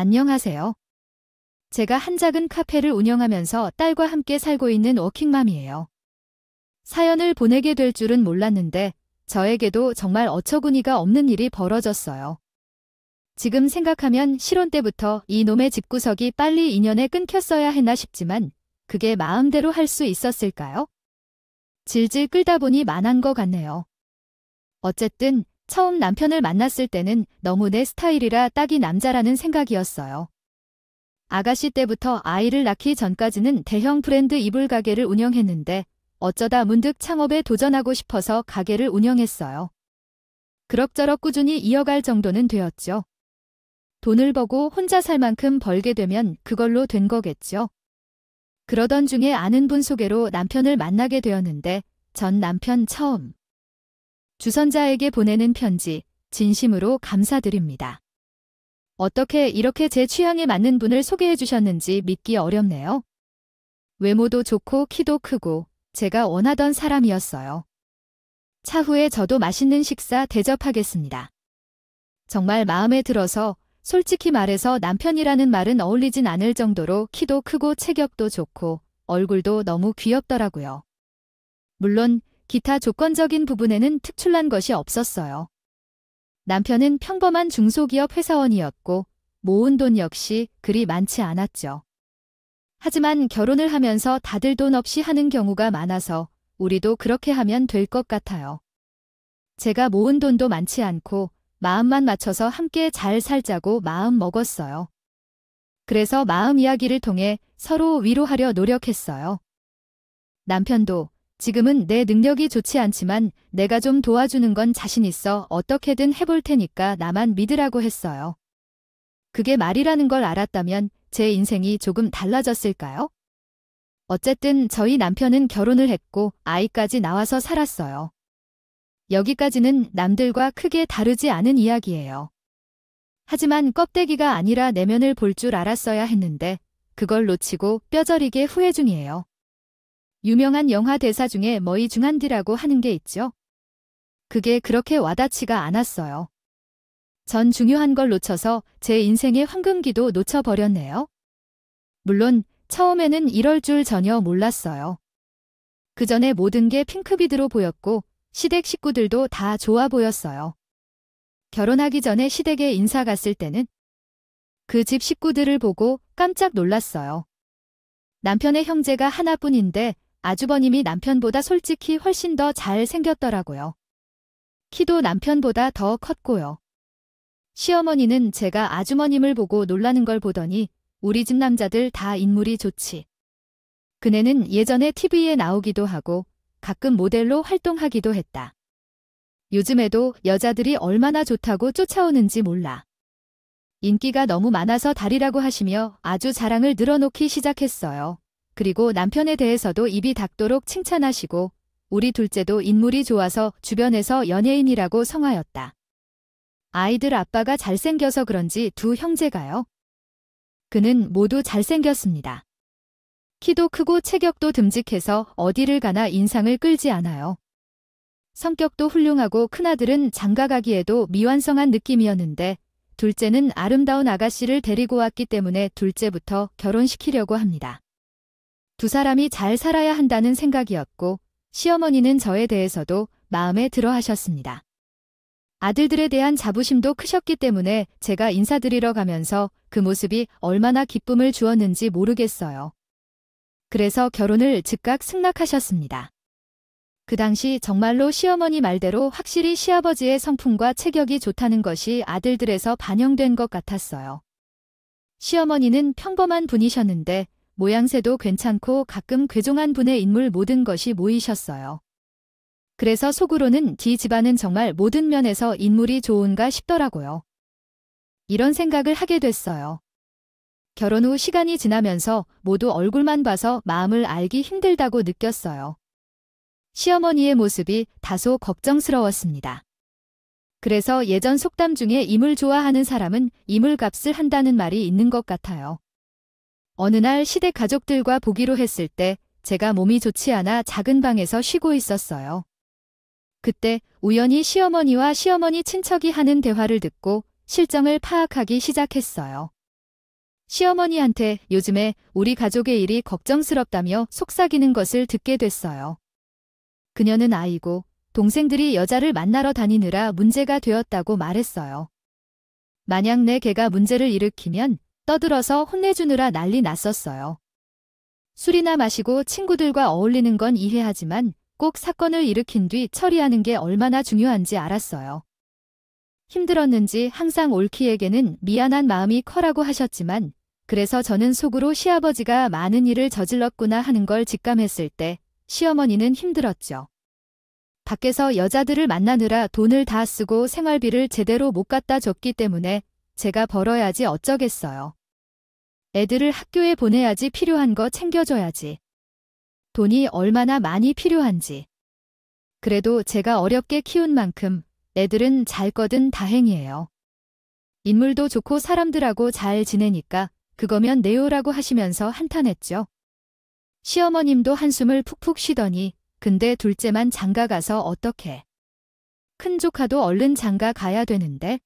안녕하세요. 제가 한 작은 카페를 운영하면서 딸과 함께 살고 있는 워킹맘이에요. 사연을 보내게 될 줄은 몰랐는데 저에게도 정말 어처구니가 없는 일이 벌어졌어요. 지금 생각하면 실혼 때부터 이놈의 집구석이 빨리 인연에 끊겼어야 했나 싶지만 그게 마음대로 할 수 있었을까요? 질질 끌다 보니 만한 것 같네요. 어쨌든 처음 남편을 만났을 때는 너무 내 스타일이라 딱이 남자라는 생각이었어요. 아가씨 때부터 아이를 낳기 전까지는 대형 브랜드 이불 가게를 운영했는데 어쩌다 문득 창업에 도전하고 싶어서 가게를 운영했어요. 그럭저럭 꾸준히 이어갈 정도는 되었죠. 돈을 버고 혼자 살 만큼 벌게 되면 그걸로 된 거겠죠. 그러던 중에 아는 분 소개로 남편을 만나게 되었는데 전 남편 처음. 주선자에게 보내는 편지, 진심으로 감사드립니다. 어떻게 이렇게 제 취향에 맞는 분을 소개해 주셨는지 믿기 어렵네요. 외모도 좋고 키도 크고 제가 원하던 사람이었어요. 차후에 저도 맛있는 식사 대접하겠습니다. 정말 마음에 들어서 솔직히 말해서 남편이라는 말은 어울리진 않을 정도로 키도 크고 체격도 좋고 얼굴도 너무 귀엽더라고요. 물론 기타 조건적인 부분에는 특출난 것이 없었어요. 남편은 평범한 중소기업 회사원이었고 모은 돈 역시 그리 많지 않았죠. 하지만 결혼을 하면서 다들 돈 없이 하는 경우가 많아서 우리도 그렇게 하면 될 것 같아요. 제가 모은 돈도 많지 않고 마음만 맞춰서 함께 잘 살자고 마음 먹었어요. 그래서 마음 이야기를 통해 서로 위로하려 노력했어요. 남편도 지금은 내 능력이 좋지 않지만 내가 좀 도와주는 건 자신 있어 어떻게든 해볼 테니까 나만 믿으라고 했어요. 그게 말이라는 걸 알았다면 제 인생이 조금 달라졌을까요? 어쨌든 저희 남편은 결혼을 했고 아이까지 나와서 살았어요. 여기까지는 남들과 크게 다르지 않은 이야기예요. 하지만 껍데기가 아니라 내면을 볼 줄 알았어야 했는데 그걸 놓치고 뼈저리게 후회 중이에요. 유명한 영화 대사 중에 머이 중한디라고 하는 게 있죠. 그게 그렇게 와닿지가 않았어요. 전 중요한 걸 놓쳐서 제 인생의 황금기도 놓쳐버렸네요. 물론 처음에는 이럴 줄 전혀 몰랐어요. 그 전에 모든 게 핑크빛으로 보였고 시댁 식구들도 다 좋아 보였어요. 결혼하기 전에 시댁에 인사 갔을 때는 그 집 식구들을 보고 깜짝 놀랐어요. 남편의 형제가 하나뿐인데 아주버님이 남편보다 솔직히 훨씬 더 잘생겼더라고요. 키도 남편보다 더 컸고요. 시어머니는 제가 아주머님을 보고 놀라는 걸 보더니 우리 집 남자들 다 인물이 좋지. 그네는 예전에 TV에 나오기도 하고 가끔 모델로 활동하기도 했다. 요즘에도 여자들이 얼마나 좋다고 쫓아오는지 몰라. 인기가 너무 많아서 달이라고 하시며 아주 자랑을 늘어놓기 시작했어요. 그리고 남편에 대해서도 입이 닿도록 칭찬하시고 우리 둘째도 인물이 좋아서 주변에서 연예인이라고 성하였다. 아이들 아빠가 잘생겨서 그런지 두 형제가요. 그는 모두 잘생겼습니다. 키도 크고 체격도 듬직해서 어디를 가나 인상을 끌지 않아요. 성격도 훌륭하고 큰아들은 장가가기에도 미완성한 느낌이었는데 둘째는 아름다운 아가씨를 데리고 왔기 때문에 둘째부터 결혼시키려고 합니다. 두 사람이 잘 살아야 한다는 생각이었고 시어머니는 저에 대해서도 마음에 들어 하셨습니다. 아들들에 대한 자부심도 크셨기 때문에 제가 인사드리러 가면서 그 모습이 얼마나 기쁨을 주었는지 모르겠어요. 그래서 결혼을 즉각 승낙하셨습니다. 그 당시 정말로 시어머니 말대로 확실히 시아버지의 성품과 체격이 좋다는 것이 아들들에서 반영된 것 같았어요. 시어머니는 평범한 분이셨는데 모양새도 괜찮고 가끔 괴종한 분의 인물 모든 것이 모이셨어요. 그래서 속으로는 디 집안은 정말 모든 면에서 인물이 좋은가 싶더라고요. 이런 생각을 하게 됐어요. 결혼 후 시간이 지나면서 모두 얼굴만 봐서 마음을 알기 힘들다고 느꼈어요. 시어머니의 모습이 다소 걱정스러웠습니다. 그래서 예전 속담 중에 이물 좋아하는 사람은 이물값을 한다는 말이 있는 것 같아요. 어느 날 시댁 가족들과 보기로 했을 때 제가 몸이 좋지 않아 작은 방에서 쉬고 있었어요. 그때 우연히 시어머니와 시어머니 친척이 하는 대화를 듣고 실정을 파악하기 시작했어요. 시어머니한테 요즘에 우리 가족의 일이 걱정스럽다며 속삭이는 것을 듣게 됐어요. 그녀는 아이고 동생들이 여자를 만나러 다니느라 문제가 되었다고 말했어요. 만약 내 개가 문제를 일으키면 떠들어서 혼내주느라 난리 났었어요. 술이나 마시고 친구들과 어울리는 건 이해하지만 꼭 사건을 일으킨 뒤 처리하는 게 얼마나 중요한지 알았어요. 힘들었는지 항상 올키에게는 미안한 마음이 커라고 하셨지만 그래서 저는 속으로 시아버지가 많은 일을 저질렀구나 하는 걸 직감했을 때 시어머니는 힘들었죠. 밖에서 여자들을 만나느라 돈을 다 쓰고 생활비를 제대로 못 갖다 줬기 때문에 제가 벌어야지 어쩌겠어요. 애들을 학교에 보내야지 필요한 거 챙겨줘야지. 돈이 얼마나 많이 필요한지. 그래도 제가 어렵게 키운 만큼 애들은 잘 거든 다행이에요. 인물도 좋고 사람들하고 잘 지내니까 그거면 네오라고 하시면서 한탄했죠. 시어머님도 한숨을 푹푹 쉬더니 근데 둘째만 장가 가서 어떡해. 큰 조카도 얼른 장가 가야 되는데.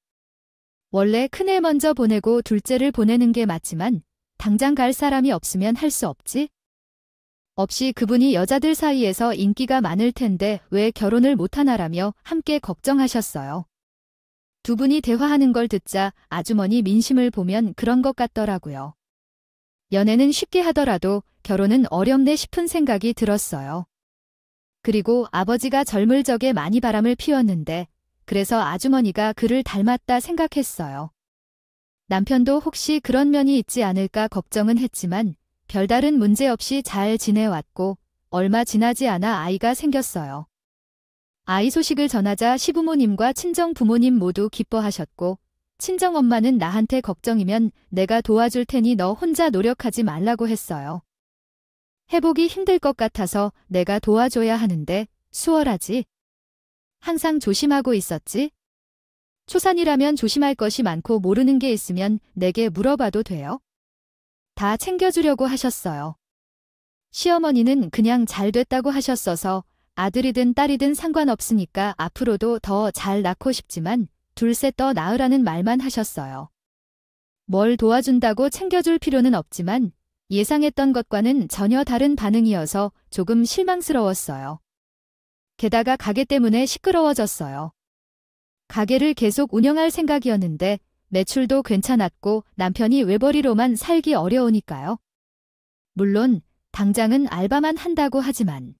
원래 큰애 먼저 보내고 둘째를 보내는 게 맞지만 당장 갈 사람이 없으면 할 수 없지? 없이 그분이 여자들 사이에서 인기가 많을 텐데 왜 결혼을 못하나라며 함께 걱정하셨어요. 두 분이 대화하는 걸 듣자 아주머니 민심을 보면 그런 것 같더라고요. 연애는 쉽게 하더라도 결혼은 어렵네 싶은 생각이 들었어요. 그리고 아버지가 젊을 적에 많이 바람을 피웠는데 그래서 아주머니가 그를 닮았다 생각했어요. 남편도 혹시 그런 면이 있지 않을까 걱정은 했지만 별다른 문제 없이 잘 지내왔고 얼마 지나지 않아 아이가 생겼어요. 아이 소식을 전하자 시부모님과 친정부모님 모두 기뻐하셨고 친정엄마는 나한테 걱정이면 내가 도와줄 테니 너 혼자 노력하지 말라고 했어요. 해보기 힘들 것 같아서 내가 도와줘야 하는데 수월하지? 항상 조심하고 있었지? 초산이라면 조심할 것이 많고 모르는 게 있으면 내게 물어봐도 돼요? 다 챙겨주려고 하셨어요. 시어머니는 그냥 잘 됐다고 하셨어서 아들이든 딸이든 상관없으니까 앞으로도 더 잘 낳고 싶지만 둘셋 더 낳으라는 말만 하셨어요. 뭘 도와준다고 챙겨줄 필요는 없지만 예상했던 것과는 전혀 다른 반응이어서 조금 실망스러웠어요. 게다가 가게 때문에 시끄러워졌어요. 가게를 계속 운영할 생각이었는데 매출도 괜찮았고 남편이 외벌이로만 살기 어려우니까요. 물론 당장은 알바만 한다고 하지만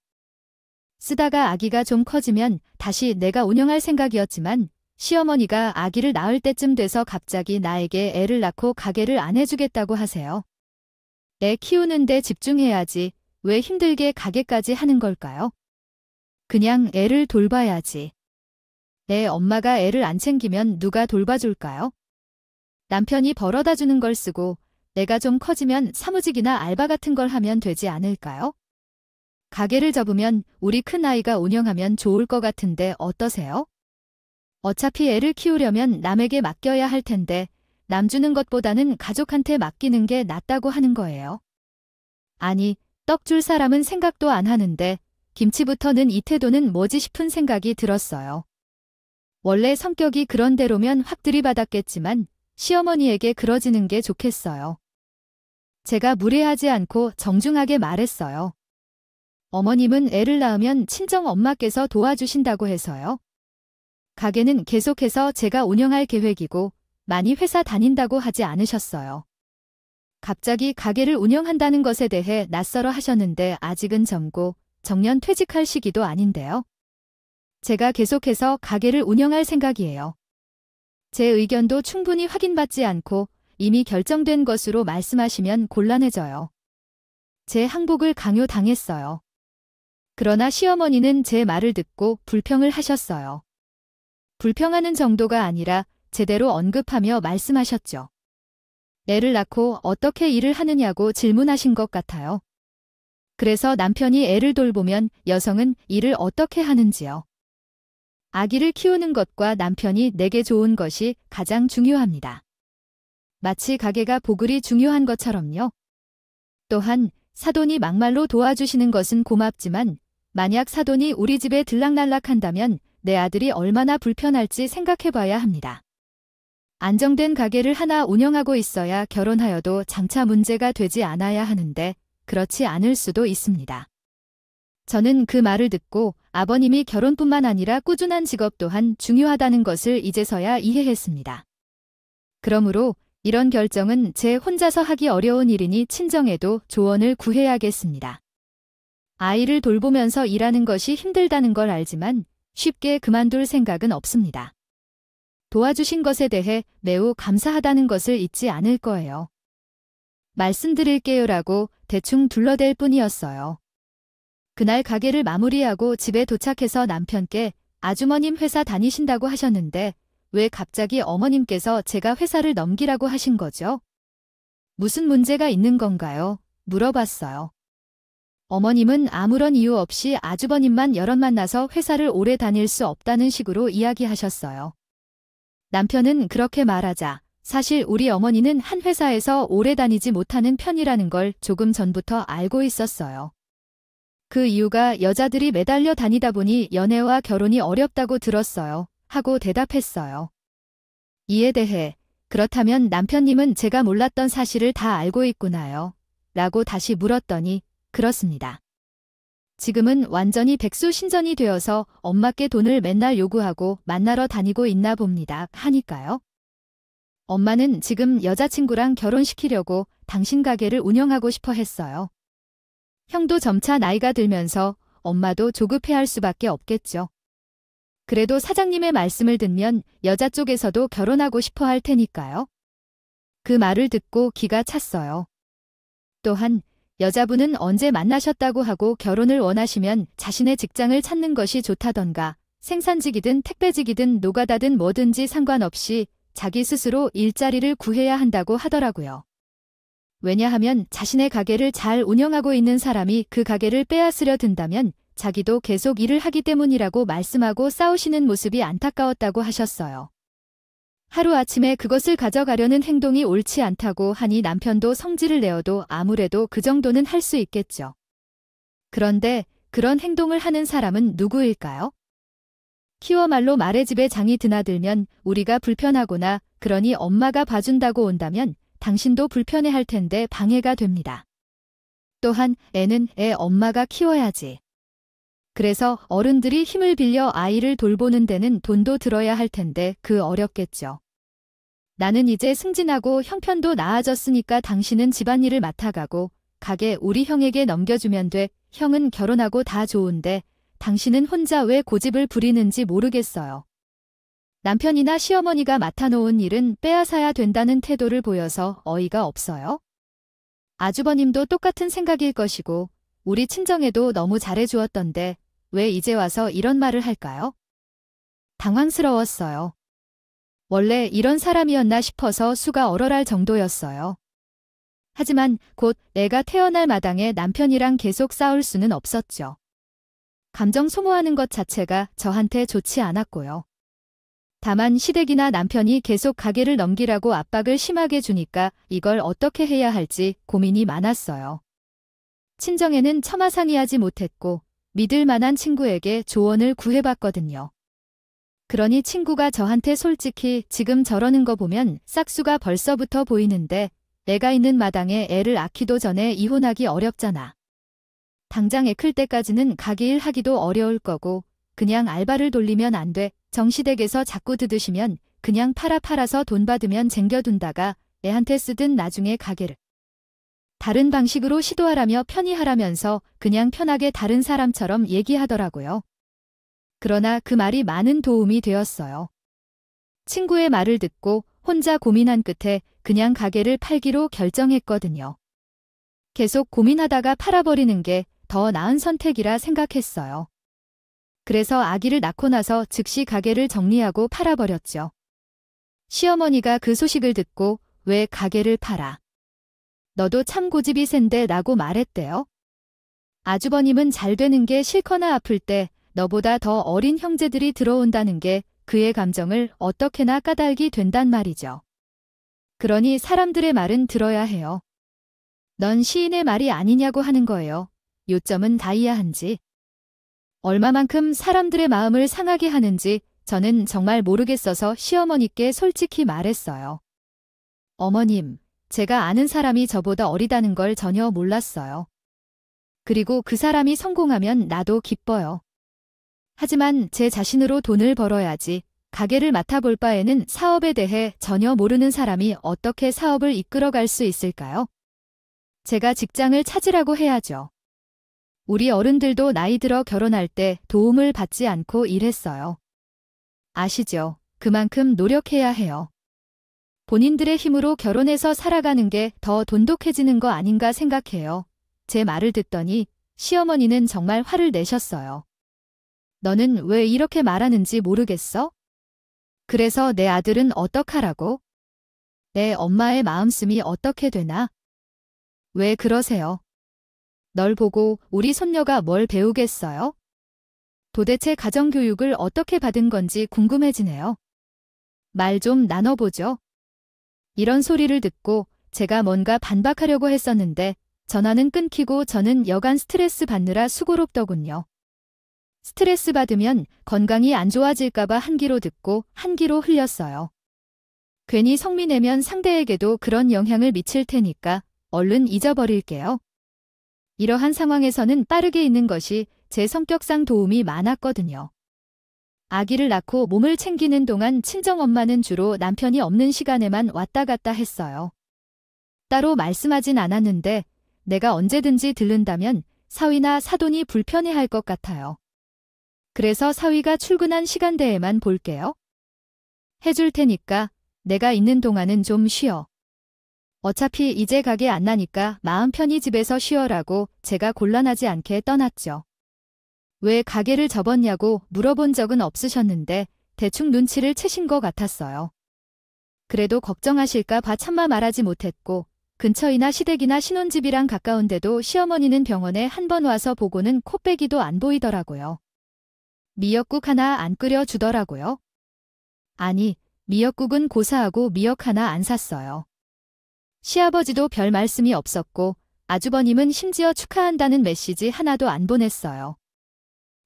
쓰다가 아기가 좀 커지면 다시 내가 운영할 생각이었지만 시어머니가 아기를 낳을 때쯤 돼서 갑자기 나에게 애를 낳고 가게를 안 해주겠다고 하세요. 애 키우는데 집중해야지 왜 힘들게 가게까지 하는 걸까요? 그냥 애를 돌봐야지. 애 엄마가 애를 안 챙기면 누가 돌봐줄까요? 남편이 벌어다 주는 걸 쓰고 내가 좀 커지면 사무직이나 알바 같은 걸 하면 되지 않을까요? 가게를 접으면 우리 큰아이가 운영하면 좋을 것 같은데 어떠세요? 어차피 애를 키우려면 남에게 맡겨야 할 텐데 남 주는 것보다는 가족한테 맡기는 게 낫다고 하는 거예요. 아니, 떡 줄 사람은 생각도 안 하는데 김치부터는 이 태도는 뭐지 싶은 생각이 들었어요. 원래 성격이 그런 대로면 확 들이받았겠지만 시어머니에게 그러지는 게 좋겠어요. 제가 무례하지 않고 정중하게 말했어요. 어머님은 애를 낳으면 친정 엄마께서 도와주신다고 해서요. 가게는 계속해서 제가 운영할 계획이고 많이 회사 다닌다고 하지 않으셨어요. 갑자기 가게를 운영한다는 것에 대해 낯설어 하셨는데 아직은 젊고 정년 퇴직할 시기도 아닌데요. 제가 계속해서 가게를 운영할 생각이에요. 제 의견도 충분히 확인받지 않고 이미 결정된 것으로 말씀하시면 곤란해져요. 제 항복을 강요당했어요. 그러나 시어머니는 제 말을 듣고 불평을 하셨어요. 불평하는 정도가 아니라 제대로 언급하며 말씀하셨죠. 애를 낳고 어떻게 일을 하느냐고 질문하신 것 같아요. 그래서 남편이 애를 돌보면 여성은 일을 어떻게 하는지요. 아기를 키우는 것과 남편이 내게 좋은 것이 가장 중요합니다. 마치 가게가 보글이 중요한 것처럼요. 또한 사돈이 막말로 도와주시는 것은 고맙지만 만약 사돈이 우리 집에 들락날락한다면 내 아들이 얼마나 불편할지 생각해봐야 합니다. 안정된 가게를 하나 운영하고 있어야 결혼하여도 장차 문제가 되지 않아야 하는데 그렇지 않을 수도 있습니다. 저는 그 말을 듣고 아버님이 결혼뿐만 아니라 꾸준한 직업 또한 중요하다는 것을 이제서야 이해했습니다. 그러므로 이런 결정은 제 혼자서 하기 어려운 일이니 친정에도 조언을 구해야겠습니다. 아이를 돌보면서 일하는 것이 힘들다는 걸 알지만 쉽게 그만둘 생각은 없습니다. 도와주신 것에 대해 매우 감사하다는 것을 잊지 않을 거예요. 말씀드릴게요라고 대충 둘러댈 뿐이었어요. 그날 가게를 마무리하고 집에 도착해서 남편께 아주머님 회사 다니신다고 하셨는데 왜 갑자기 어머님께서 제가 회사를 넘기라고 하신 거죠? 무슨 문제가 있는 건가요? 물어봤어요. 어머님은 아무런 이유 없이 아주버님만 여럿 만나서 회사를 오래 다닐 수 없다는 식으로 이야기하셨어요. 남편은 그렇게 말하자 사실 우리 어머니는 한 회사에서 오래 다니지 못하는 편이라는 걸 조금 전부터 알고 있었어요. 그 이유가 여자들이 매달려 다니다 보니 연애와 결혼이 어렵다고 들었어요. 하고 대답했어요. 이에 대해 그렇다면 남편님은 제가 몰랐던 사실을 다 알고 있구나요? 라고 다시 물었더니 그렇습니다. 지금은 완전히 백수신전이 되어서 엄마께 돈을 맨날 요구하고 만나러 다니고 있나 봅니다. 하니까요. 엄마는 지금 여자친구랑 결혼시키려고 당신 가게를 운영하고 싶어 했어요. 형도 점차 나이가 들면서 엄마도 조급해할 수밖에 없겠죠. 그래도 사장님의 말씀을 듣면 여자 쪽에서도 결혼하고 싶어 할 테니까요. 그 말을 듣고 기가 찼어요. 또한 여자분은 언제 만나셨다고 하고 결혼을 원하시면 자신의 직장을 찾는 것이 좋다던가 생산직이든 택배직이든 노가다든 뭐든지 상관없이 자기 스스로 일자리를 구해야 한다고 하더라고요. 왜냐하면 자신의 가게를 잘 운영하고 있는 사람이 그 가게를 빼앗으려 든다면 자기도 계속 일을 하기 때문이라고 말씀하고 싸우시는 모습이 안타까웠다고 하셨어요. 하루아침에 그것을 가져가려는 행동이 옳지 않다고 하니 남편도 성질을 내어도 아무래도 그 정도는 할 수 있겠죠. 그런데 그런 행동을 하는 사람은 누구일까요? 키워 말로 말의 집에 장이 드나들면 우리가 불편하거나 그러니 엄마가 봐준다고 온다면 당신도 불편해할 텐데 방해가 됩니다. 또한 애는 애 엄마가 키워야지. 그래서 어른들이 힘을 빌려 아이를 돌보는 데는 돈도 들어야 할 텐데 그 어렵겠죠. 나는 이제 승진하고 형편도 나아졌으니까 당신은 집안일을 맡아가고 가게 우리 형에게 넘겨주면 돼. 형은 결혼하고 다 좋은데 당신은 혼자 왜 고집을 부리는지 모르겠어요. 남편이나 시어머니가 맡아놓은 일은 빼앗아야 된다는 태도를 보여서 어이가 없어요. 아주버님도 똑같은 생각일 것이고 우리 친정에도 너무 잘해주었던데 왜 이제 와서 이런 말을 할까요? 당황스러웠어요. 원래 이런 사람이었나 싶어서 수가 얼얼할 정도였어요. 하지만 곧 내가 태어날 마당에 남편이랑 계속 싸울 수는 없었죠. 감정 소모하는 것 자체가 저한테 좋지 않았고요. 다만 시댁이나 남편이 계속 가게를 넘기라고 압박을 심하게 주니까 이걸 어떻게 해야 할지 고민이 많았어요. 친정에는 처마상의하지 못했고 믿을 만한 친구에게 조언을 구해봤거든요. 그러니 친구가 저한테 솔직히 지금 저러는 거 보면 싹수가 벌써부터 보이는데 내가 있는 마당에 애를 낳기도 전에 이혼하기 어렵잖아. 당장 애 클 때까지는 가게 일 하기도 어려울 거고 그냥 알바를 돌리면 안 돼. 정시댁에서 자꾸 뜯으시면 그냥 팔아서 돈 받으면 쟁겨둔다가 애한테 쓰든 나중에 가게를 다른 방식으로 시도하라며 편의하라면서 그냥 편하게 다른 사람처럼 얘기하더라고요. 그러나 그 말이 많은 도움이 되었어요. 친구의 말을 듣고 혼자 고민한 끝에 그냥 가게를 팔기로 결정했거든요. 계속 고민하다가 팔아버리는 게 더 나은 선택이라 생각했어요. 그래서 아기를 낳고 나서 즉시 가게를 정리하고 팔아버렸죠. 시어머니가 그 소식을 듣고 왜 가게를 팔아? 너도 참 고집이 센데 라고 말했대요. 아주버님은 잘 되는 게 싫거나 아플 때 너보다 더 어린 형제들이 들어온다는 게 그의 감정을 어떻게나 까닭이 된단 말이죠. 그러니 사람들의 말은 들어야 해요. 넌 시인의 말이 아니냐고 하는 거예요. 요점은 다이아한지. 얼마만큼 사람들의 마음을 상하게 하는지 저는 정말 모르겠어서 시어머니께 솔직히 말했어요. 어머님, 제가 아는 사람이 저보다 어리다는 걸 전혀 몰랐어요. 그리고 그 사람이 성공하면 나도 기뻐요. 하지만 제 자신으로 돈을 벌어야지 가게를 맡아볼 바에는 사업에 대해 전혀 모르는 사람이 어떻게 사업을 이끌어갈 수 있을까요? 제가 직장을 찾으라고 해야죠. 우리 어른들도 나이 들어 결혼할 때 도움을 받지 않고 일했어요. 아시죠? 그만큼 노력해야 해요. 본인들의 힘으로 결혼해서 살아가는 게 더 돈독해지는 거 아닌가 생각해요. 제 말을 듣더니 시어머니는 정말 화를 내셨어요. 너는 왜 이렇게 말하는지 모르겠어? 그래서 내 아들은 어떡하라고? 내 엄마의 마음씀이 어떻게 되나? 왜 그러세요? 널 보고 우리 손녀가 뭘 배우겠어요? 도대체 가정교육을 어떻게 받은 건지 궁금해지네요. 말 좀 나눠보죠. 이런 소리를 듣고 제가 뭔가 반박하려고 했었는데 전화는 끊기고 저는 여간 스트레스 받느라 수고롭더군요. 스트레스 받으면 건강이 안 좋아질까봐 한 귀로 듣고 한 귀로 흘렸어요. 괜히 성미 내면 상대에게도 그런 영향을 미칠 테니까 얼른 잊어버릴게요. 이러한 상황에서는 빠르게 있는 것이 제 성격상 도움이 많았거든요. 아기를 낳고 몸을 챙기는 동안 친정엄마는 주로 남편이 없는 시간에만 왔다 갔다 했어요. 따로 말씀하진 않았는데 내가 언제든지 들른다면 사위나 사돈이 불편해할 것 같아요. 그래서 사위가 출근한 시간대에만 볼게요. 해줄 테니까 내가 있는 동안은 좀 쉬어. 어차피 이제 가게 안 나니까 마음 편히 집에서 쉬어라고 제가 곤란하지 않게 떠났죠. 왜 가게를 접었냐고 물어본 적은 없으셨는데 대충 눈치를 채신 것 같았어요. 그래도 걱정하실까 봐 참마 말하지 못했고 근처이나 시댁이나 신혼집이랑 가까운데도 시어머니는 병원에 한 번 와서 보고는 코빼기도 안 보이더라고요. 미역국 하나 안 끓여주더라고요. 아니, 미역국은 고사하고 미역 하나 안 샀어요. 시아버지도 별 말씀이 없었고 아주버님은 심지어 축하한다는 메시지 하나도 안 보냈어요.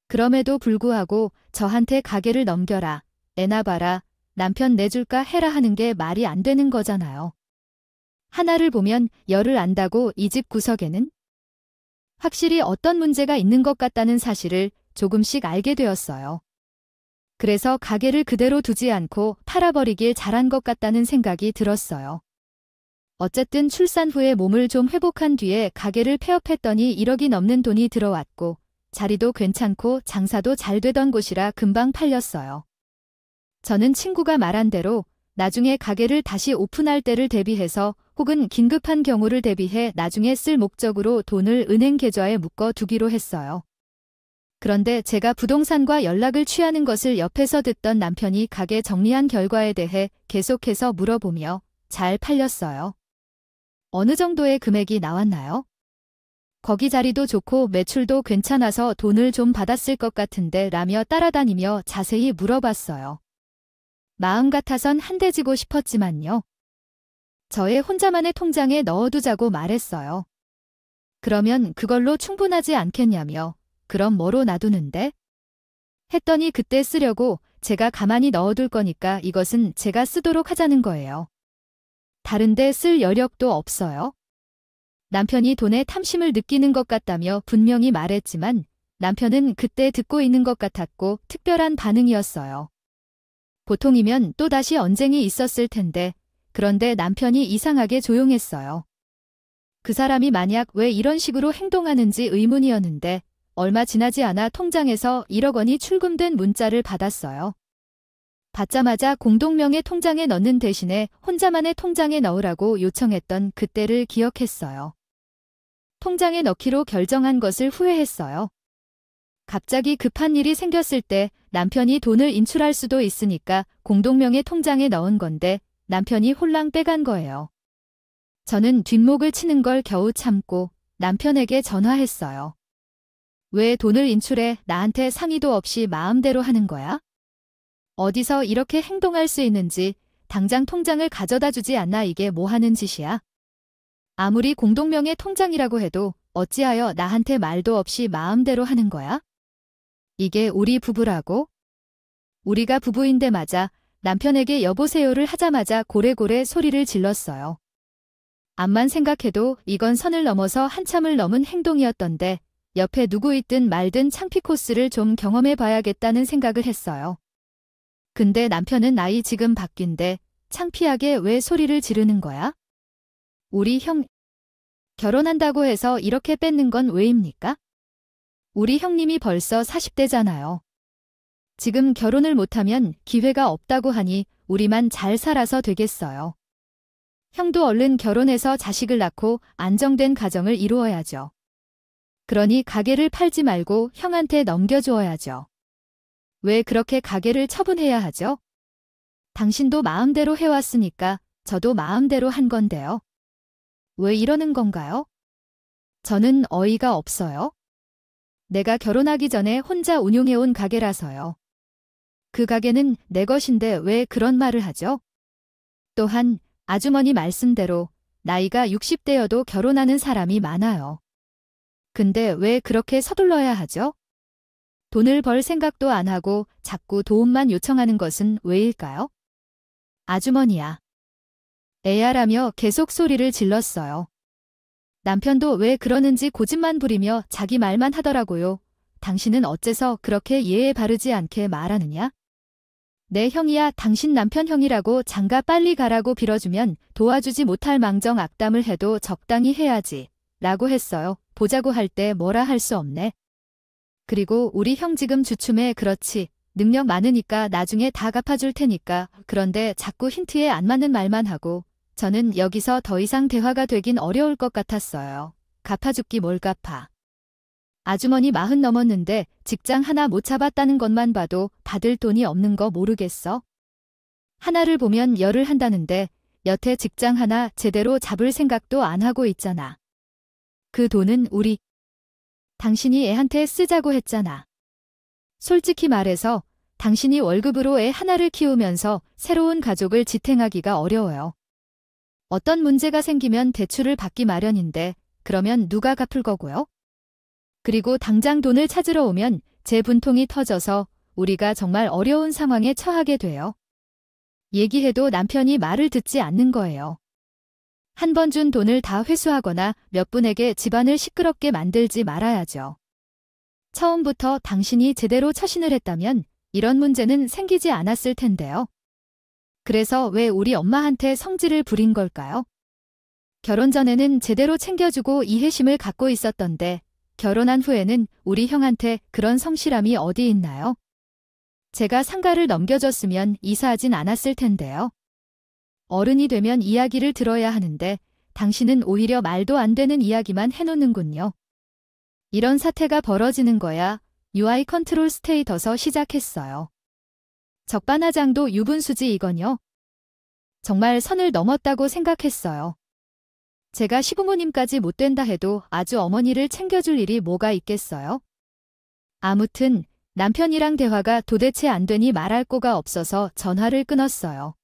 그럼에도 불구하고 저한테 가게를 넘겨라, 애나 봐라, 남편 내줄까 해라 하는 게 말이 안 되는 거잖아요. 하나를 보면 열을 안다고 이 집 구석에는 확실히 어떤 문제가 있는 것 같다는 사실을 조금씩 알게 되었어요. 그래서 가게를 그대로 두지 않고 팔아버리길 잘한 것 같다는 생각이 들었어요. 어쨌든 출산 후에 몸을 좀 회복한 뒤에 가게를 폐업했더니 1억이 넘는 돈이 들어왔고 자리도 괜찮고 장사도 잘 되던 곳이라 금방 팔렸어요. 저는 친구가 말한 대로 나중에 가게를 다시 오픈할 때를 대비해서 혹은 긴급한 경우를 대비해 나중에 쓸 목적으로 돈을 은행 계좌에 묶어 두기로 했어요. 그런데 제가 부동산과 연락을 취하는 것을 옆에서 듣던 남편이 가게 정리한 결과에 대해 계속해서 물어보며 잘 팔렸어요. 어느 정도의 금액이 나왔나요? 거기 자리도 좋고 매출도 괜찮아서 돈을 좀 받았을 것 같은데 라며 따라다니며 자세히 물어봤어요. 마음 같아선 한 대 지고 싶었지만요. 저의 혼자만의 통장에 넣어두자고 말했어요. 그러면 그걸로 충분하지 않겠냐며 그럼 뭐로 놔두는데? 했더니 그때 쓰려고 제가 가만히 넣어둘 거니까 이것은 제가 쓰도록 하자는 거예요. 다른데 쓸 여력도 없어요. 남편이 돈에 탐심을 느끼는 것 같다며 분명히 말했지만 남편은 그때 듣고 있는 것 같았고 특별한 반응이었어요. 보통이면 또다시 언쟁이 있었을 텐데 그런데 남편이 이상하게 조용했어요. 그 사람이 만약 왜 이런 식으로 행동하는지 의문이었는데 얼마 지나지 않아 통장에서 1억 원이 출금된 문자를 받았어요. 받자마자 공동명의 통장에 넣는 대신에 혼자만의 통장에 넣으라고 요청했던 그때를 기억했어요. 통장에 넣기로 결정한 것을 후회했어요. 갑자기 급한 일이 생겼을 때 남편이 돈을 인출할 수도 있으니까 공동명의 통장에 넣은 건데 남편이 홀랑 빼간 거예요. 저는 뒷목을 치는 걸 겨우 참고 남편에게 전화했어요. 왜 돈을 인출해 나한테 상의도 없이 마음대로 하는 거야? 어디서 이렇게 행동할 수 있는지 당장 통장을 가져다 주지 않나 이게 뭐 하는 짓이야? 아무리 공동명의 통장이라고 해도 어찌하여 나한테 말도 없이 마음대로 하는 거야? 이게 우리 부부라고? 우리가 부부인데 맞아 남편에게 여보세요를 하자마자 고래고래 소리를 질렀어요. 암만 생각해도 이건 선을 넘어서 한참을 넘은 행동이었던데 옆에 누구 있든 말든 창피 코스를 좀 경험해 봐야겠다는 생각을 했어요. 근데 남편은 나이 지금 바뀐데 창피하게 왜 소리를 지르는 거야? 우리 형 결혼한다고 해서 이렇게 뺏는 건 왜입니까? 우리 형님이 벌써 40대잖아요. 지금 결혼을 못하면 기회가 없다고 하니 우리만 잘 살아서 되겠어요. 형도 얼른 결혼해서 자식을 낳고 안정된 가정을 이루어야죠. 그러니 가게를 팔지 말고 형한테 넘겨주어야죠. 왜 그렇게 가게를 처분해야 하죠? 당신도 마음대로 해왔으니까 저도 마음대로 한 건데요. 왜 이러는 건가요? 저는 어이가 없어요. 내가 결혼하기 전에 혼자 운용해온 가게라서요. 그 가게는 내 것인데 왜 그런 말을 하죠? 또한 아주머니 말씀대로 나이가 60대여도 결혼하는 사람이 많아요. 근데 왜 그렇게 서둘러야 하죠? 돈을 벌 생각도 안 하고 자꾸 도움만 요청하는 것은 왜일까요? 아주머니야. 애야라며 계속 소리를 질렀어요. 남편도 왜 그러는지 고집만 부리며 자기 말만 하더라고요. 당신은 어째서 그렇게 예에 바르지 않게 말하느냐? 내 형이야 당신 남편 형이라고 장가 빨리 가라고 빌어주면 도와주지 못할 망정 악담을 해도 적당히 해야지 라고 했어요. 보자고 할 때 뭐라 할 수 없네. 그리고 우리 형 지금 주춤해. 그렇지. 능력 많으니까 나중에 다 갚아줄 테니까. 그런데 자꾸 힌트에 안 맞는 말만 하고 저는 여기서 더 이상 대화가 되긴 어려울 것 같았어요. 갚아줄기 뭘 갚아. 아주머니 40 넘었는데 직장 하나 못 잡았다는 것만 봐도 받을 돈이 없는 거 모르겠어? 하나를 보면 열을 한다는데 여태 직장 하나 제대로 잡을 생각도 안 하고 있잖아. 그 돈은 당신이 애한테 쓰자고 했잖아. 솔직히 말해서 당신이 월급으로 애 하나를 키우면서 새로운 가족을 지탱하기가 어려워요. 어떤 문제가 생기면 대출을 받기 마련인데 그러면 누가 갚을 거고요? 그리고 당장 돈을 찾으러 오면 재분통이 터져서 우리가 정말 어려운 상황에 처하게 돼요. 얘기해도 남편이 말을 듣지 않는 거예요. 한 번 준 돈을 다 회수하거나 몇 분에게 집안을 시끄럽게 만들지 말아야죠. 처음부터 당신이 제대로 처신을 했다면 이런 문제는 생기지 않았을 텐데요. 그래서 왜 우리 엄마한테 성질을 부린 걸까요? 결혼 전에는 제대로 챙겨주고 이해심을 갖고 있었던데 결혼한 후에는 우리 형한테 그런 성실함이 어디 있나요? 제가 상가를 넘겨줬으면 이사하진 않았을 텐데요. 어른이 되면 이야기를 들어야 하는데 당신은 오히려 말도 안 되는 이야기만 해놓는군요. 이런 사태가 벌어지는 거야 UI 컨트롤 스테이터서 시작했어요. 적반하장도 유분수지 이건요. 정말 선을 넘었다고 생각했어요. 제가 시부모님까지 못 된다 해도 아주 어머니를 챙겨줄 일이 뭐가 있겠어요? 아무튼 남편이랑 대화가 도대체 안 되니 말할 거가 없어서 전화를 끊었어요.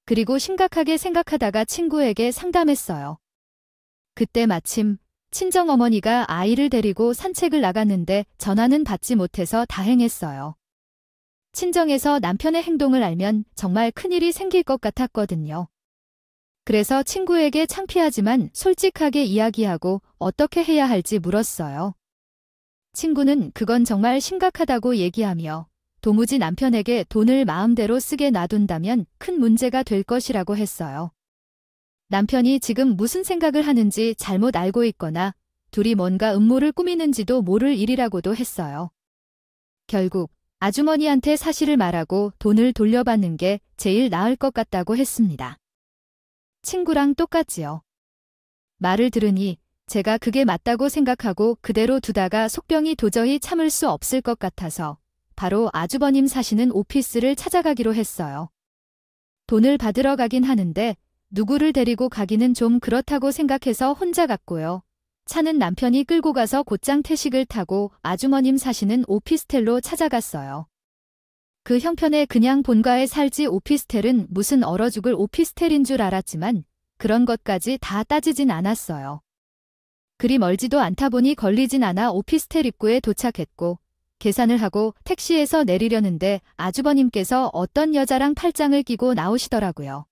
그리고 심각하게 생각하다가 친구에게 상담했어요. 그때 마침 친정어머니가 아이를 데리고 산책을 나갔는데 전화는 받지 못해서 다행했어요. 친정에서 남편의 행동을 알면 정말 큰일이 생길 것 같았거든요. 그래서 친구에게 창피하지만 솔직하게 이야기하고 어떻게 해야 할지 물었어요. 친구는 그건 정말 심각하다고 얘기하며 도무지 남편에게 돈을 마음대로 쓰게 놔둔다면 큰 문제가 될 것이라고 했어요. 남편이 지금 무슨 생각을 하는지 잘못 알고 있거나 둘이 뭔가 음모를 꾸미는지도 모를 일이라고도 했어요. 결국 아주머니한테 사실을 말하고 돈을 돌려받는 게 제일 나을 것 같다고 했습니다. 친구랑 똑같지요. 말을 들으니 제가 그게 맞다고 생각하고 그대로 두다가 속병이 도저히 참을 수 없을 것 같아서 바로 아주버님 사시는 오피스를 찾아가기로 했어요. 돈을 받으러 가긴 하는데 누구를 데리고 가기는 좀 그렇다고 생각해서 혼자 갔고요. 차는 남편이 끌고 가서 곧장 태식을 타고 아주머님 사시는 오피스텔로 찾아갔어요. 그 형편에 그냥 본가에 살지 오피스텔은 무슨 얼어 죽을 오피스텔인 줄 알았지만 그런 것까지 다 따지진 않았어요. 그리 멀지도 않다 보니 걸리진 않아 오피스텔 입구에 도착했고 계산을 하고 택시에서 내리려는데 아주버님께서 어떤 여자랑 팔짱을 끼고 나오시더라고요.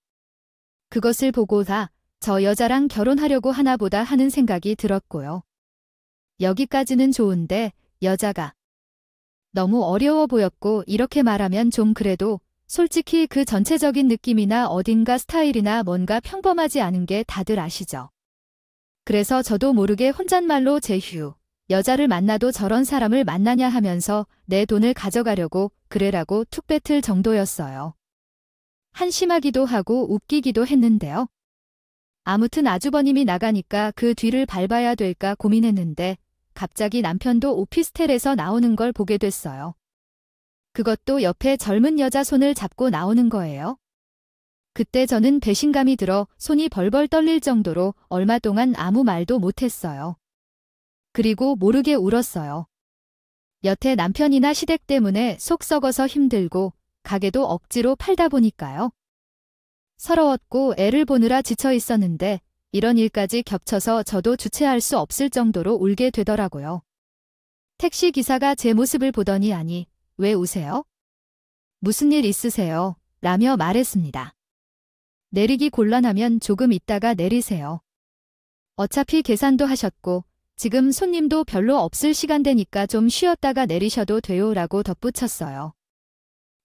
그것을 보고서 저 여자랑 결혼하려고 하나 보다 하는 생각이 들었고요. 여기까지는 좋은데 여자가 너무 어려워 보였고 이렇게 말하면 좀 그래도 솔직히 그 전체적인 느낌이나 어딘가 스타일이나 뭔가 평범하지 않은 게 다들 아시죠? 그래서 저도 모르게 혼잣말로 제휴, 여자를 만나도 저런 사람을 만나냐 하면서 내 돈을 가져가려고 그래라고 툭 뱉을 정도였어요. 한심하기도 하고 웃기기도 했는데요. 아무튼 아주버님이 나가니까 그 뒤를 밟아야 될까 고민했는데 갑자기 남편도 오피스텔에서 나오는 걸 보게 됐어요. 그것도 옆에 젊은 여자 손을 잡고 나오는 거예요. 그때 저는 배신감이 들어 손이 벌벌 떨릴 정도로 얼마 동안 아무 말도 못했어요. 그리고 모르게 울었어요. 여태 남편이나 시댁 때문에 속 썩어서 힘들고 가게도 억지로 팔다 보니까요. 서러웠고 애를 보느라 지쳐 있었는데 이런 일까지 겹쳐서 저도 주체할 수 없을 정도로 울게 되더라고요. 택시 기사가 제 모습을 보더니 아니, 왜 우세요? 무슨 일 있으세요? 라며 말했습니다. 내리기 곤란하면 조금 있다가 내리세요. 어차피 계산도 하셨고 지금 손님도 별로 없을 시간대니까 좀 쉬었다가 내리셔도 돼요 라고 덧붙였어요.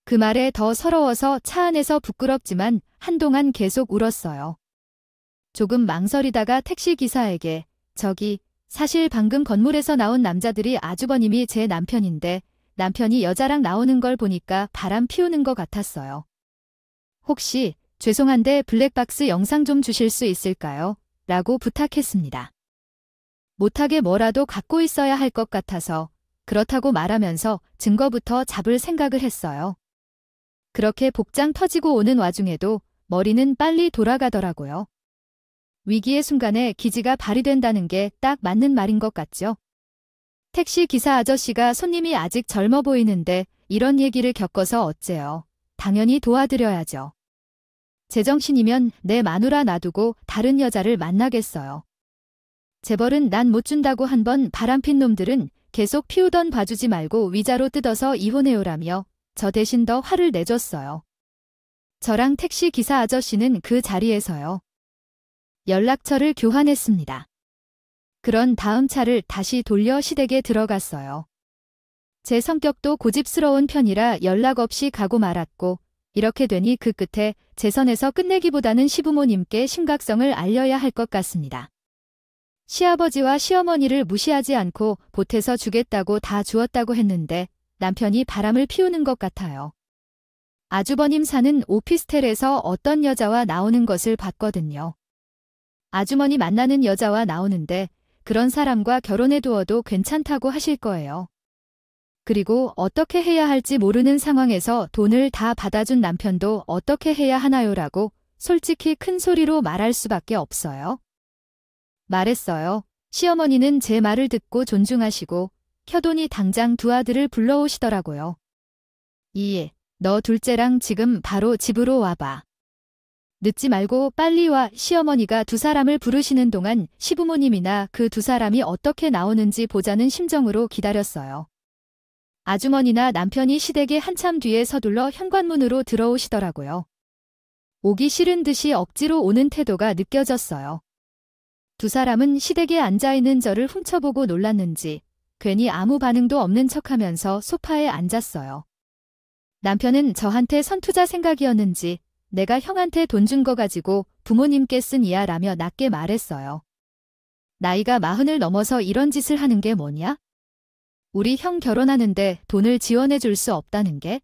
그 말에 더 서러워서 차 안에서 부끄럽지만 한동안 계속 울었어요. 조금 망설이다가 택시기사에게 저기 사실 방금 건물에서 나온 남자들이 아주버님이 제 남편인데 남편이 여자랑 나오는 걸 보니까 바람 피우는 것 같았어요. 혹시 죄송한데 블랙박스 영상 좀 주실 수 있을까요? 라고 부탁했습니다. 못하게 뭐라도 갖고 있어야 할 것 같아서 그렇다고 말하면서 증거부터 잡을 생각을 했어요. 그렇게 복장 터지고 오는 와중에도 머리는 빨리 돌아가더라고요. 위기의 순간에 기지가 발휘된다는 게 딱 맞는 말인 것 같죠? 택시 기사 아저씨가 손님이 아직 젊어 보이는데 이런 얘기를 겪어서 어째요. 당연히 도와드려야죠. 제정신이면 내 마누라 놔두고 다른 여자를 만나겠어요. 재벌은 난 못 준다고 한 번 바람핀 놈들은 계속 피우던 봐주지 말고 위자료 뜯어서 이혼해요라며 저 대신 더 화를 내줬어요. 저랑 택시 기사 아저씨는 그 자리에서요. 연락처를 교환했습니다. 그런 다음 차를 다시 돌려 시댁에 들어갔어요. 제 성격도 고집스러운 편이라 연락 없이 가고 말았고 이렇게 되니 그 끝에 제 선에서 끝내기보다는 시부모님께 심각성을 알려야 할 것 같습니다. 시아버지와 시어머니를 무시하지 않고 보태서 주겠다고 다 주었다고 했는데 남편이 바람을 피우는 것 같아요. 아주버님 사는 오피스텔에서 어떤 여자와 나오는 것을 봤거든요. 아주머니 만나는 여자와 나오는데 그런 사람과 결혼해 두어도 괜찮다고 하실 거예요. 그리고 어떻게 해야 할지 모르는 상황에서 돈을 다 받아준 남편도 어떻게 해야 하나요라고 솔직히 큰 소리로 말할 수밖에 없어요. 말했어요. 시어머니는 제 말을 듣고 존중하시고 켜더니 당장 두 아들을 불러오시더라고요. 너 둘째랑 지금 바로 집으로 와봐. 늦지 말고 빨리 와. 시어머니가 두 사람을 부르시는 동안 시부모님이나 그 두 사람이 어떻게 나오는지 보자는 심정으로 기다렸어요. 아주머니나 남편이 시댁에 한참 뒤에 서둘러 현관문으로 들어오시더라고요. 오기 싫은 듯이 억지로 오는 태도가 느껴졌어요. 두 사람은 시댁에 앉아있는 저를 훔쳐보고 놀랐는지 괜히 아무 반응도 없는 척하면서 소파에 앉았어요. 남편은 저한테 선투자 생각이었는지 내가 형한테 돈 준 거 가지고 부모님께 쓴이야 라며 낮게 말했어요. 나이가 40을 넘어서 이런 짓을 하는 게 뭐냐? 우리 형 결혼하는데 돈을 지원해 줄 수 없다는 게?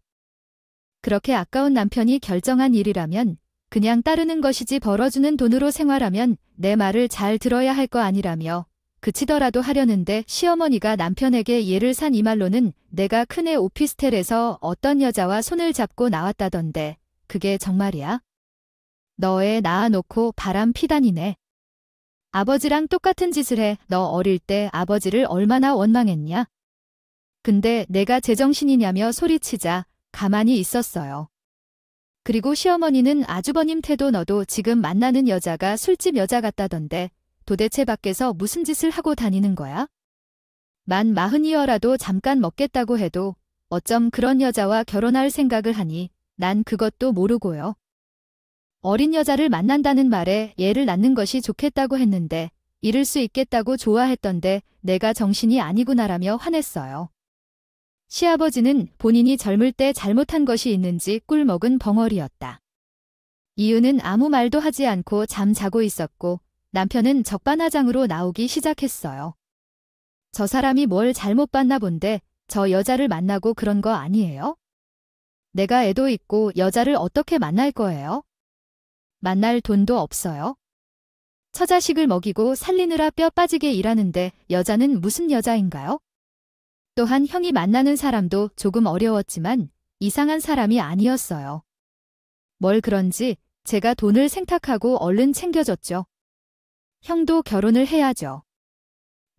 그렇게 아까운 남편이 결정한 일이라면 그냥 따르는 것이지 벌어주는 돈으로 생활하면 내 말을 잘 들어야 할 거 아니라며 그치더라도 하려는데 시어머니가 남편에게 예를 산 이 말로는 내가 큰애 오피스텔에서 어떤 여자와 손을 잡고 나왔다던데 그게 정말이야? 너 애 낳아놓고 바람 피다니네. 아버지랑 똑같은 짓을 해. 너 어릴 때 아버지를 얼마나 원망했냐? 근데 내가 제정신이냐며 소리치자 가만히 있었어요. 그리고 시어머니는 아주버님 태도 너도 지금 만나는 여자가 술집 여자 같다던데 도대체 밖에서 무슨 짓을 하고 다니는 거야? 만 40이어라도 잠깐 먹겠다고 해도 어쩜 그런 여자와 결혼할 생각을 하니 난 그것도 모르고요. 어린 여자를 만난다는 말에 애를 낳는 것이 좋겠다고 했는데 이를 수 있겠다고 좋아했던데 내가 정신이 아니구나라며 화냈어요. 시아버지는 본인이 젊을 때 잘못한 것이 있는지 꿀먹은 벙어리였다. 이유는 아무 말도 하지 않고 잠자고 있었고 남편은 적반하장으로 나오기 시작했어요. 저 사람이 뭘 잘못 봤나 본데 저 여자를 만나고 그런 거 아니에요? 내가 애도 있고 여자를 어떻게 만날 거예요? 만날 돈도 없어요. 처자식을 먹이고 살리느라 뼈 빠지게 일하는데 여자는 무슨 여자인가요? 또한 형이 만나는 사람도 조금 어려웠지만 이상한 사람이 아니었어요. 뭘 그런지 제가 돈을 생탁하고 얼른 챙겨줬죠. 형도 결혼을 해야죠.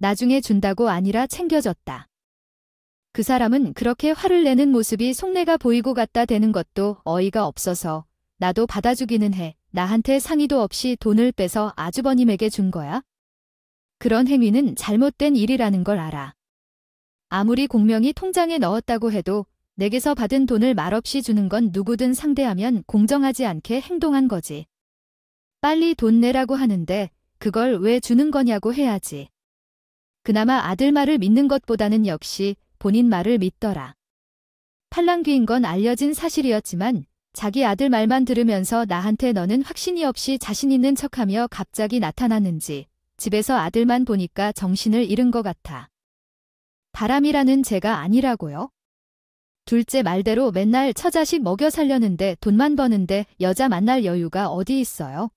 나중에 준다고 아니라 챙겨줬다. 그 사람은 그렇게 화를 내는 모습이 속내가 보이고 갖다 대는 것도 어이가 없어서 나도 받아주기는 해. 나한테 상의도 없이 돈을 빼서 아주버님에게 준 거야? 그런 행위는 잘못된 일이라는 걸 알아. 아무리 공명히 통장에 넣었다고 해도 내게서 받은 돈을 말없이 주는 건 누구든 상대하면 공정하지 않게 행동한 거지. 빨리 돈 내라고 하는데 그걸 왜 주는 거냐고 해야지. 그나마 아들 말을 믿는 것보다는 역시 본인 말을 믿더라. 팔랑귀인 건 알려진 사실이었지만 자기 아들 말만 들으면서 나한테 너는 확신이 없이 자신 있는 척하며 갑자기 나타났는지 집에서 아들만 보니까 정신을 잃은 것 같아. 바람이라는 제가 아니라고요? 둘째 말대로 맨날 처자식 먹여 살려는데 돈만 버는데 여자 만날 여유가 어디 있어요?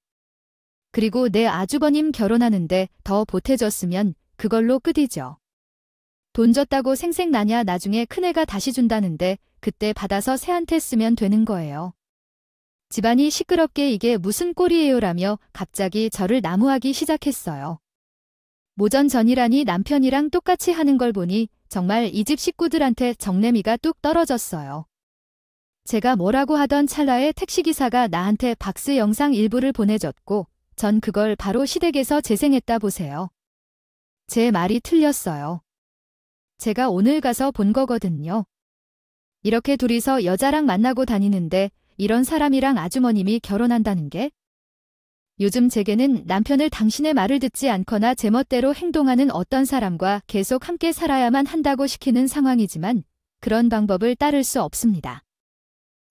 그리고 내 아주버님 결혼하는데 더 보태줬으면 그걸로 끝이죠. 돈 줬다고 생색나냐 나중에 큰애가 다시 준다는데 그때 받아서 새한테 쓰면 되는 거예요. 집안이 시끄럽게 이게 무슨 꼴이에요라며 갑자기 저를 나무하기 시작했어요. 모전 전이라니 남편이랑 똑같이 하는 걸 보니 정말 이 집 식구들한테 정내미가 뚝 떨어졌어요. 제가 뭐라고 하던 찰나에 택시기사가 나한테 박스 영상 일부를 보내줬고 전 그걸 바로 시댁에서 재생했다 보세요. 제 말이 틀렸어요. 제가 오늘 가서 본 거거든요. 이렇게 둘이서 여자랑 만나고 다니는데 이런 사람이랑 아주머님이 결혼한다는 게? 요즘 제게는 남편을 당신의 말을 듣지 않거나 제멋대로 행동하는 어떤 사람과 계속 함께 살아야만 한다고 시키는 상황이지만 그런 방법을 따를 수 없습니다.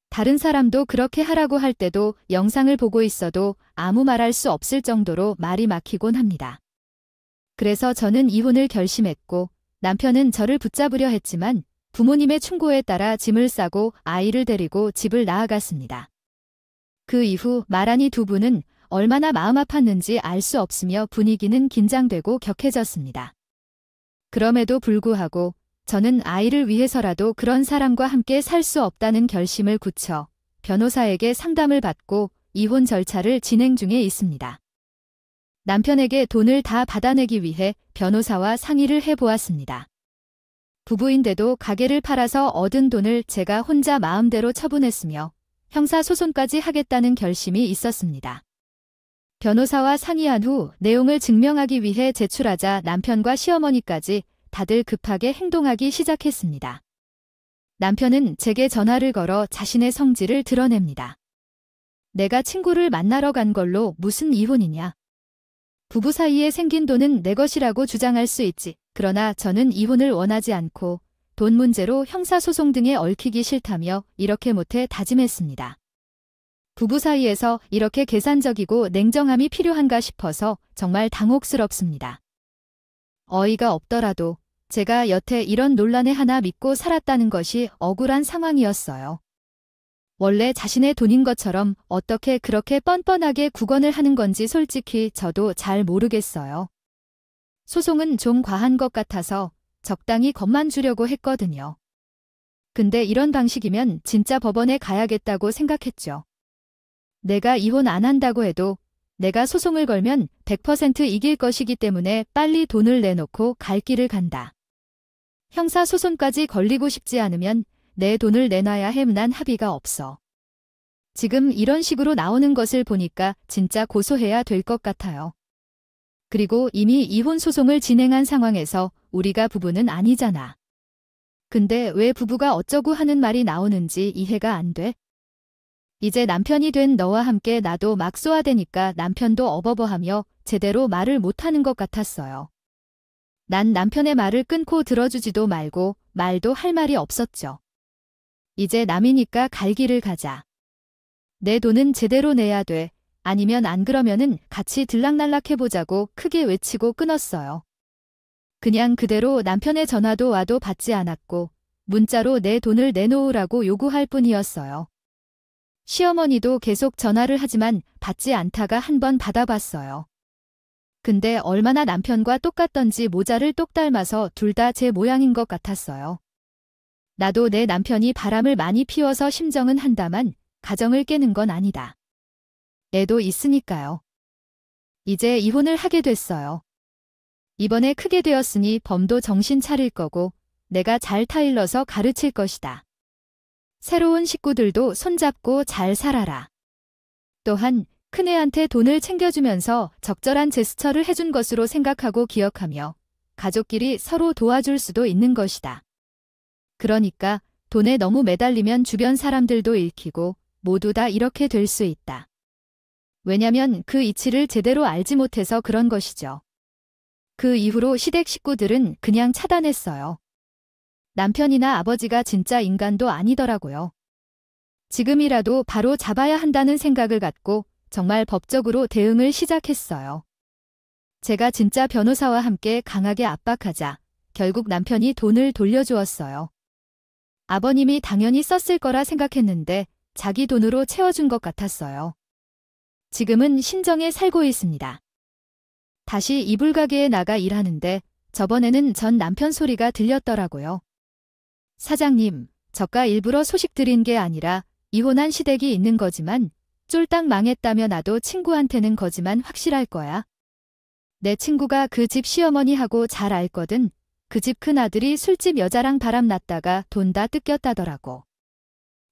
다른 사람도 그렇게 하라고 할 때도 영상을 보고 있어도 아무 말할 수 없을 정도로 말이 막히곤 합니다. 그래서 저는 이혼을 결심했고 남편은 저를 붙잡으려 했지만 부모님의 충고에 따라 짐을 싸고 아이를 데리고 집을 나아갔습니다. 그 이후 마라니 두 분은 얼마나 마음 아팠는지 알 수 없으며 분위기는 긴장되고 격해졌습니다. 그럼에도 불구하고 저는 아이를 위해서라도 그런 사람과 함께 살 수 없다는 결심을 굳혀 변호사에게 상담을 받고 이혼 절차를 진행 중에 있습니다. 남편에게 돈을 다 받아내기 위해 변호사와 상의를 해보았습니다. 부부인데도 가게를 팔아서 얻은 돈을 제가 혼자 마음대로 처분했으며 형사소송까지 하겠다는 결심이 있었습니다. 변호사와 상의한 후 내용을 증명하기 위해 제출하자 남편과 시어머니까지 다들 급하게 행동하기 시작했습니다. 남편은 제게 전화를 걸어 자신의 성질을 드러냅니다. 내가 친구를 만나러 간 걸로 무슨 이혼이냐. 부부 사이에 생긴 돈은 내 것이라고 주장할 수 있지. 그러나 저는 이혼을 원하지 않고 돈 문제로 형사소송 등에 얽히기 싫다며 이렇게 못해 다짐했습니다. 부부 사이에서 이렇게 계산적이고 냉정함이 필요한가 싶어서 정말 당혹스럽습니다. 어이가 없더라도 제가 여태 이런 논란에 하나 믿고 살았다는 것이 억울한 상황이었어요. 원래 자신의 돈인 것처럼 어떻게 그렇게 뻔뻔하게 구건을 하는 건지 솔직히 저도 잘 모르겠어요. 소송은 좀 과한 것 같아서 적당히 겁만 주려고 했거든요. 근데 이런 방식이면 진짜 법원에 가야겠다고 생각했죠. 내가 이혼 안 한다고 해도 내가 소송을 걸면 100% 이길 것이기 때문에 빨리 돈을 내놓고 갈 길을 간다. 형사소송까지 걸리고 싶지 않으면 내 돈을 내놔야 해. 난 합의가 없어. 지금 이런 식으로 나오는 것을 보니까 진짜 고소해야 될 것 같아요. 그리고 이미 이혼 소송을 진행한 상황에서 우리가 부부는 아니잖아. 근데 왜 부부가 어쩌고 하는 말이 나오는지 이해가 안 돼? 이제 남편이 된 너와 함께 나도 막 쏘아대니까 남편도 어버버하며 제대로 말을 못하는 것 같았어요. 난 남편의 말을 끊고 들어주지도 말고 말도 할 말이 없었죠. 이제 남이니까 갈 길을 가자. 내 돈은 제대로 내야 돼. 아니면 안 그러면은 같이 들락날락해보자고 크게 외치고 끊었어요. 그냥 그대로 남편의 전화도 와도 받지 않았고 문자로 내 돈을 내놓으라고 요구할 뿐이었어요. 시어머니도 계속 전화를 하지만 받지 않다가 한 번 받아봤어요. 근데 얼마나 남편과 똑같던지 모자를 똑 닮아서 둘 다 제 모양인 것 같았어요. 나도 내 남편이 바람을 많이 피워서 심정은 한다만 가정을 깨는 건 아니다. 애도 있으니까요. 이제 이혼을 하게 됐어요. 이번에 크게 되었으니 범도 정신 차릴 거고 내가 잘 타일러서 가르칠 것이다. 새로운 식구들도 손잡고 잘 살아라. 또한 큰애한테 돈을 챙겨주면서 적절한 제스처를 해준 것으로 생각하고 기억하며 가족끼리 서로 도와줄 수도 있는 것이다. 그러니까 돈에 너무 매달리면 주변 사람들도 읽히고 모두 다 이렇게 될 수 있다. 왜냐면 그 이치를 제대로 알지 못해서 그런 것이죠. 그 이후로 시댁 식구들은 그냥 차단했어요. 남편이나 아버지가 진짜 인간도 아니더라고요. 지금이라도 바로 잡아야 한다는 생각을 갖고 정말 법적으로 대응을 시작했어요. 제가 진짜 변호사와 함께 강하게 압박하자 결국 남편이 돈을 돌려주었어요. 아버님이 당연히 썼을 거라 생각했는데 자기 돈으로 채워준 것 같았어요. 지금은 신정에 살고 있습니다. 다시 이불 가게에 나가 일하는데 저번에는 전 남편 소리가 들렸더라고요. 사장님, 저가 일부러 소식 드린 게 아니라 이혼한 시댁이 있는 거지만 쫄딱 망했다며 나도 친구한테는 거지만 확실할 거야. 내 친구가 그 집 시어머니하고 잘 알거든. 그 집 큰아들이 술집 여자랑 바람났다가 돈 다 뜯겼다더라고.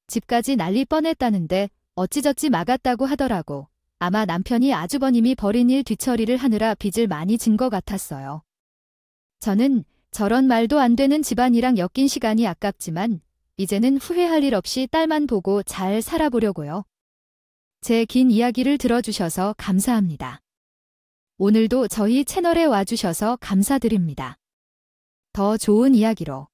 집까지 난리 뻔했다는데 어찌저찌 막았다고 하더라고. 아마 남편이 아주버님이 벌인 일 뒤처리를 하느라 빚을 많이 진 것 같았어요. 저는 저런 말도 안 되는 집안이랑 엮인 시간이 아깝지만 이제는 후회할 일 없이 딸만 보고 잘 살아보려고요. 제 긴 이야기를 들어주셔서 감사합니다. 오늘도 저희 채널에 와주셔서 감사드립니다. 더 좋은 이야기로